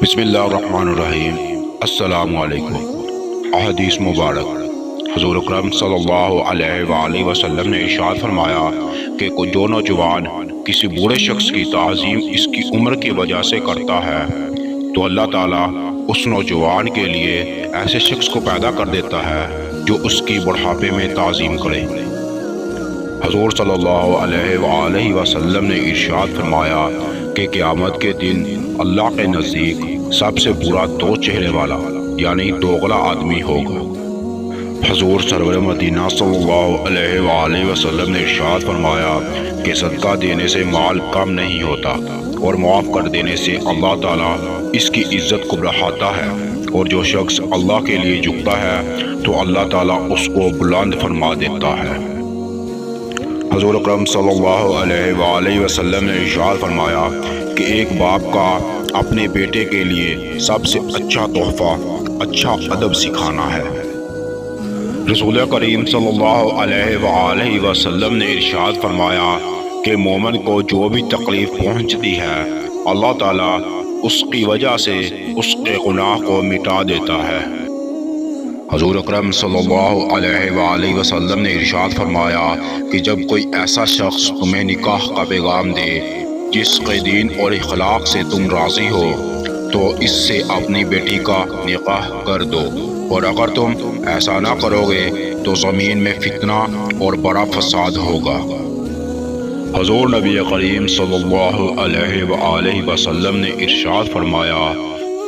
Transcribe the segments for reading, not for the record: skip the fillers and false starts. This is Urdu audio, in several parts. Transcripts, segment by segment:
بسم اللہ الرحمن الرحیم۔ السلام علیکم۔ احادیث مبارک۔ حضور اکرم صلی اللہ علیہ وآلہ وسلم نے ارشاد فرمایا کہ جو نوجوان کسی بوڑھے شخص کی تعظیم اس کی عمر کی وجہ سے کرتا ہے تو اللہ تعالیٰ اس نوجوان کے لیے ایسے شخص کو پیدا کر دیتا ہے جو اس کی بڑھاپے میں تعظیم کرے۔ حضور صلی اللہ علیہ وآلہ وسلم نے ارشاد فرمایا کہ قیامت کے دن اللہ کے نزدیک سب سے برا دو چہرے والا یعنی دوغلا آدمی ہوگا۔ حضور سرور مدینہ صلی اللہ علیہ وآلہ وسلم نے ارشاد فرمایا کہ صدقہ دینے سے مال کم نہیں ہوتا اور معاف کر دینے سے اللہ تعالیٰ اس کی عزت کو بڑھاتا ہے، اور جو شخص اللہ کے لیے جھکتا ہے تو اللہ تعالیٰ اس کو بلند فرما دیتا ہے۔ حضور اکرم صلی اللہ علیہ وآلہ وسلم نے ارشاد فرمایا کہ ایک باپ کا اپنے بیٹے کے لیے سب سے اچھا تحفہ اچھا ادب سکھانا ہے۔ رسول کریم صلی اللہ علیہ وآلہ وسلم نے ارشاد فرمایا کہ مومن کو جو بھی تکلیف پہنچتی ہے اللہ تعالیٰ اس کی وجہ سے اس کے گناہ کو مٹا دیتا ہے۔ حضور اکرم صلی اللہ علیہ وآلہ وسلم نے ارشاد فرمایا کہ جب کوئی ایسا شخص تمہیں نکاح کا پیغام دے جس کے دین اور اخلاق سے تم راضی ہو تو اس سے اپنی بیٹی کا نکاح کر دو، اور اگر تم ایسا نہ کرو گے تو زمین میں فتنہ اور بڑا فساد ہوگا۔ حضور نبی کریم صلی اللہ علیہ وآلہ وسلم نے ارشاد فرمایا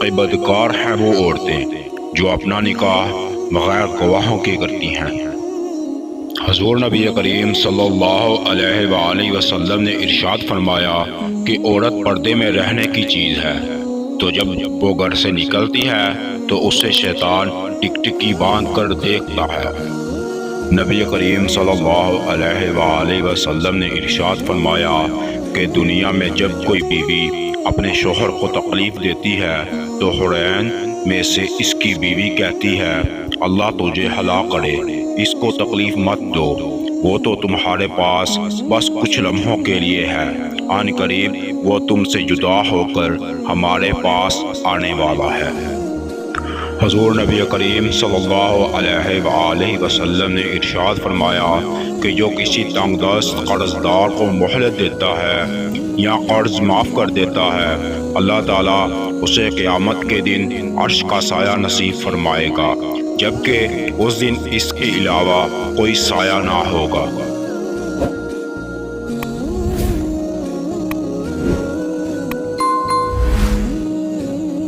کہ بدکار ہیں وہ عورتیں جو اپنا نکاح بغیر گواہوں کے کرتی ہیں۔ حضور نبی کریم صلی اللہ علیہ وآلہ وسلم نے ارشاد فرمایا کہ عورت پردے میں رہنے کی چیز ہے، تو جب وہ گھر سے نکلتی ہے تو اسے شیطان ٹکٹکی باندھ کر دیکھتا ہے۔ نبی کریم صلی اللہ علیہ وآلہ وسلم نے ارشاد فرمایا کہ دنیا میں جب کوئی بیوی اپنے شوہر کو تکلیف دیتی ہے تو حورین میں سے اس کی بیوی کہتی ہے اللہ تجھے ہلاک کرے، اس کو تکلیف مت دو، وہ تو تمہارے پاس بس کچھ لمحوں کے لیے ہے، آن قریب وہ تم سے جدا ہو کر ہمارے پاس آنے والا ہے۔ حضور نبی کریم صلی اللہ علیہ وآلہ وسلم نے ارشاد فرمایا کہ جو کسی تنگ دست قرض دار کو مہلت دیتا ہے یا قرض معاف کر دیتا ہے اللہ تعالیٰ اسے قیامت کے دن عرش کا سایہ نصیب فرمائے گا، جبکہ اس دن اس کے علاوہ کوئی سایہ نہ ہوگا۔